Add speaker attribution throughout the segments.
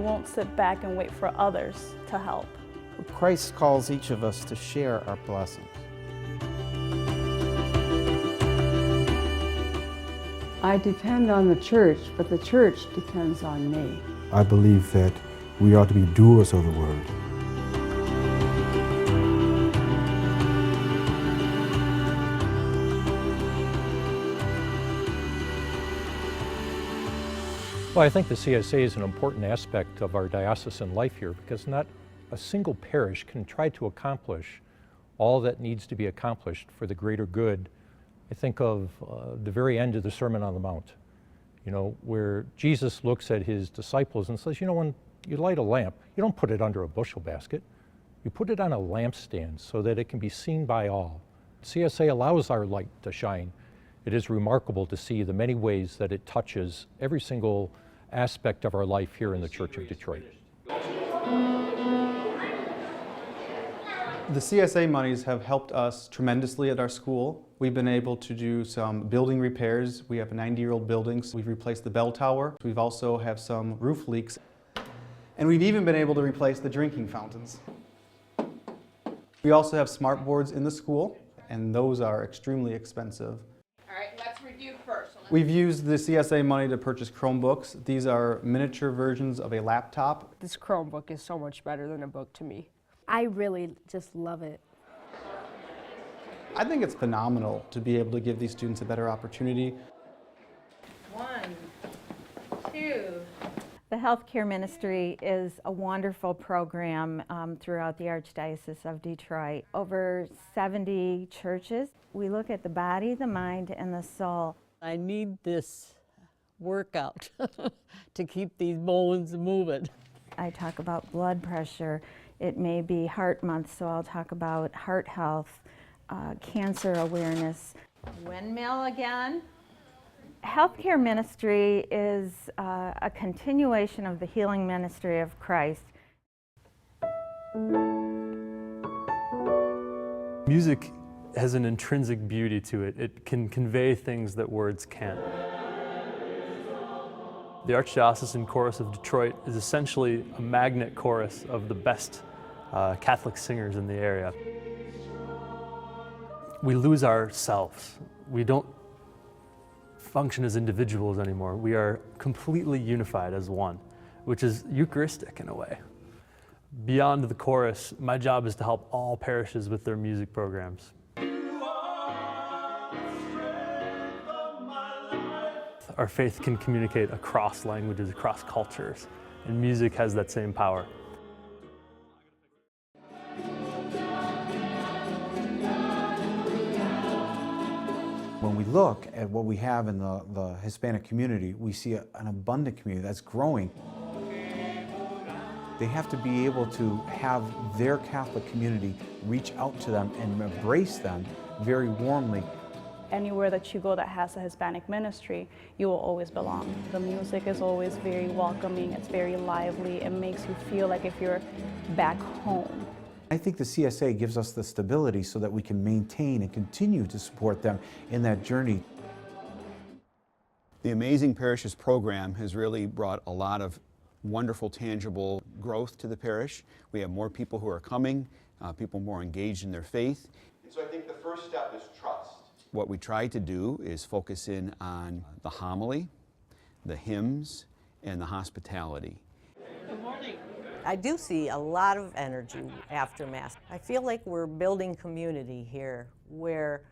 Speaker 1: won't sit back and wait for others to help.
Speaker 2: Christ calls each of us to share our blessings.
Speaker 3: I depend on the church, but the church depends on me.
Speaker 4: I believe that we ought to be doers of the word.
Speaker 5: Well, I think the CSA is an important aspect of our diocesan life here because not a single parish can try to accomplish all that needs to be accomplished for the greater good. I think of the very end of the Sermon on the Mount, where Jesus looks at his disciples and says, when you light a lamp, you don't put it under a bushel basket. You put it on a lampstand so that it can be seen by all. CSA allows our light to shine. It is remarkable to see the many ways that it touches every single aspect of our life here in the Church of Detroit.
Speaker 6: The CSA monies have helped us tremendously at our school. We've been able to do some building repairs. We have a 90-year-old building, so we've replaced the bell tower. We've also have some roof leaks. And we've even been able to replace the drinking fountains. We also have smart boards in the school, and those are extremely expensive.
Speaker 7: All right, let's review first.
Speaker 6: We've used the CSA money to purchase Chromebooks. These are miniature versions of a laptop.
Speaker 8: This Chromebook is so much better than a book to me.
Speaker 9: I really just love it.
Speaker 6: I think it's phenomenal to be able to give these students a better opportunity.
Speaker 7: 1, 2.
Speaker 10: The healthcare ministry is a wonderful program throughout the Archdiocese of Detroit. Over 70 churches. We look at the body, the mind, and the soul.
Speaker 11: I need this workout to keep these bones moving.
Speaker 10: I talk about blood pressure. It may be Heart Month, so I'll talk about heart health, cancer awareness.
Speaker 7: Windmill again.
Speaker 10: Healthcare ministry is a continuation of the healing ministry of Christ.
Speaker 12: Music has an intrinsic beauty to it. It can convey things that words can't. The Archdiocesan Chorus of Detroit is essentially a magnet chorus of the best Catholic singers in the area. We lose ourselves. We don't function as individuals anymore. We are completely unified as one, which is Eucharistic in a way. Beyond the chorus, my job is to help all parishes with their music programs. Our faith can communicate across languages, across cultures, and music has that same power.
Speaker 2: When we look at what we have in the Hispanic community, we see an abundant community that's growing. They have to be able to have their Catholic community reach out to them and embrace them very warmly.
Speaker 1: Anywhere that you go that has a Hispanic ministry, you will always belong. The music is always very welcoming, it's very lively, it makes you feel like if you're back home.
Speaker 2: I think the CSA gives us the stability so that we can maintain and continue to support them in that journey.
Speaker 13: The Amazing Parishes program has really brought a lot of wonderful, tangible growth to the parish. We have more people who are coming, people more engaged in their faith.
Speaker 14: And so I think the first step is trust.
Speaker 13: What we try to do is focus in on the homily, the hymns, and the hospitality.
Speaker 7: Good morning.
Speaker 11: I do see a lot of energy after Mass. I feel like we're building community here where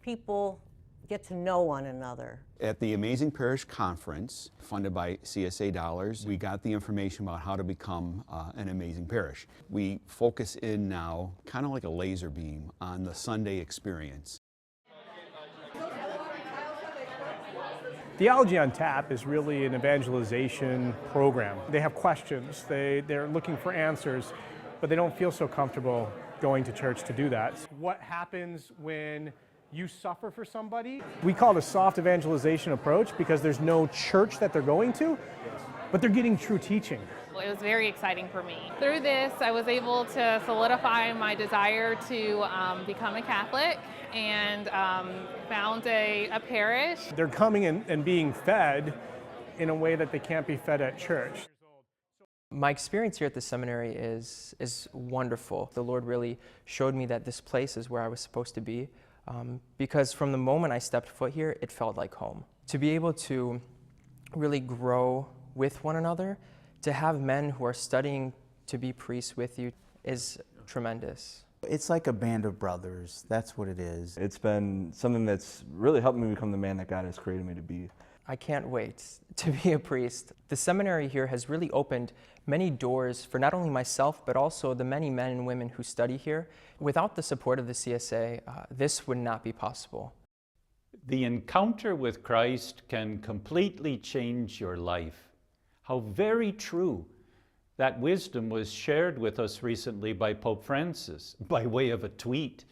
Speaker 11: people get to know one another.
Speaker 13: At the Amazing Parish Conference, funded by CSA dollars, we got the information about how to become an amazing parish. We focus in now, kind of like a laser beam, on the Sunday experience.
Speaker 15: Theology on Tap is really an evangelization program. They have questions, they're looking for answers, but they don't feel so comfortable going to church to do that. What happens when you suffer for somebody? We call it a soft evangelization approach because there's no church that they're going to, but they're getting true teaching.
Speaker 16: It was very exciting for me. Through this, I was able to solidify my desire to become a Catholic and found a parish.
Speaker 15: They're coming and being fed in a way that they can't be fed at church.
Speaker 17: My experience here at the seminary is wonderful. The Lord really showed me that this place is where I was supposed to be, because from the moment I stepped foot here, it felt like home. To be able to really grow with one another, to have men who are studying to be priests with you is tremendous.
Speaker 18: It's like a band of brothers. That's what it is.
Speaker 19: It's been something that's really helped me become the man that God has created me to be.
Speaker 17: I can't wait to be a priest. The seminary here has really opened many doors for not only myself, but also the many men and women who study here. Without the support of the CSA, this would not be possible.
Speaker 20: The encounter with Christ can completely change your life. How very true. That wisdom was shared with us recently by Pope Francis by way of a tweet.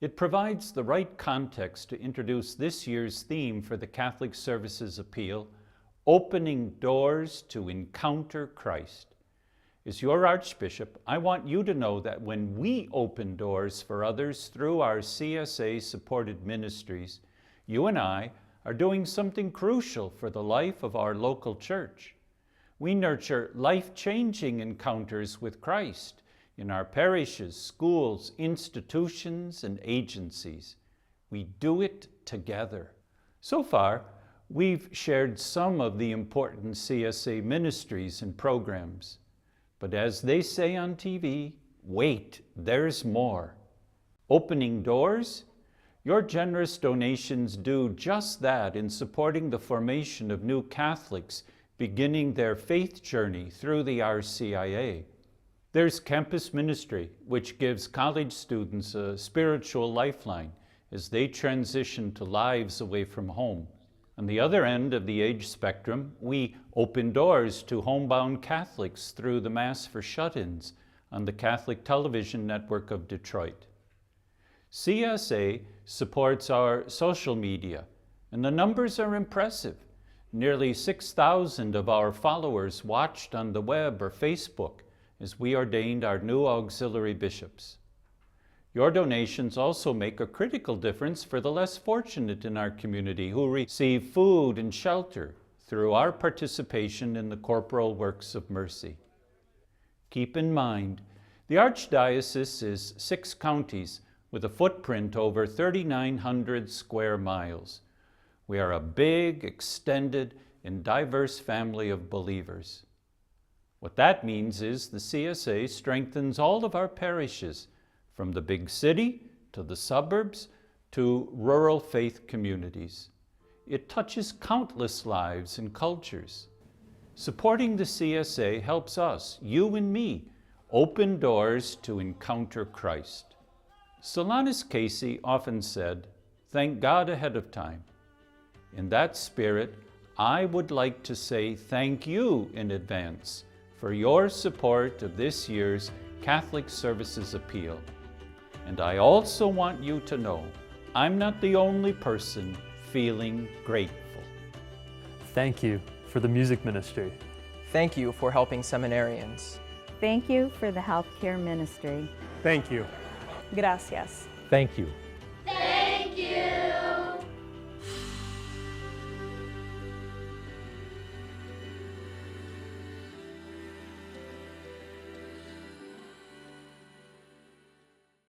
Speaker 20: It provides the right context to introduce this year's theme for the Catholic Services Appeal, Opening Doors to Encounter Christ. As your Archbishop, I want you to know that when we open doors for others through our CSA-supported ministries, you and I are doing something crucial for the life of our local church. We nurture life-changing encounters with Christ in our parishes, schools, institutions, and agencies. We do it together. So far, we've shared some of the important CSA ministries and programs. But as they say on TV, wait, there's more. Opening doors? Your generous donations do just that in supporting the formation of new Catholics beginning their faith journey through the RCIA. There's campus ministry, which gives college students a spiritual lifeline as they transition to lives away from home. On the other end of the age spectrum, we open doors to homebound Catholics through the Mass for Shut-ins on the Catholic Television Network of Detroit. CSA supports our social media, and the numbers are impressive. Nearly 6,000 of our followers watched on the web or Facebook as we ordained our new auxiliary bishops. Your donations also make a critical difference for the less fortunate in our community who receive food and shelter through our participation in the corporal works of mercy. Keep in mind, the Archdiocese is 6 counties with a footprint over 3,900 square miles. We are a big, extended, and diverse family of believers. What that means is the CSA strengthens all of our parishes, from the big city to the suburbs to rural faith communities. It touches countless lives and cultures. Supporting the CSA helps us, you and me, open doors to encounter Christ. Solanus Casey often said, "Thank God ahead of time." In that spirit, I would like to say thank you in advance for your support of this year's Catholic Services Appeal. And I also want you to know I'm not the only person feeling grateful.
Speaker 12: Thank you for the music ministry.
Speaker 17: Thank you for helping seminarians.
Speaker 10: Thank you for the healthcare ministry.
Speaker 15: Thank you.
Speaker 1: Gracias.
Speaker 5: Thank you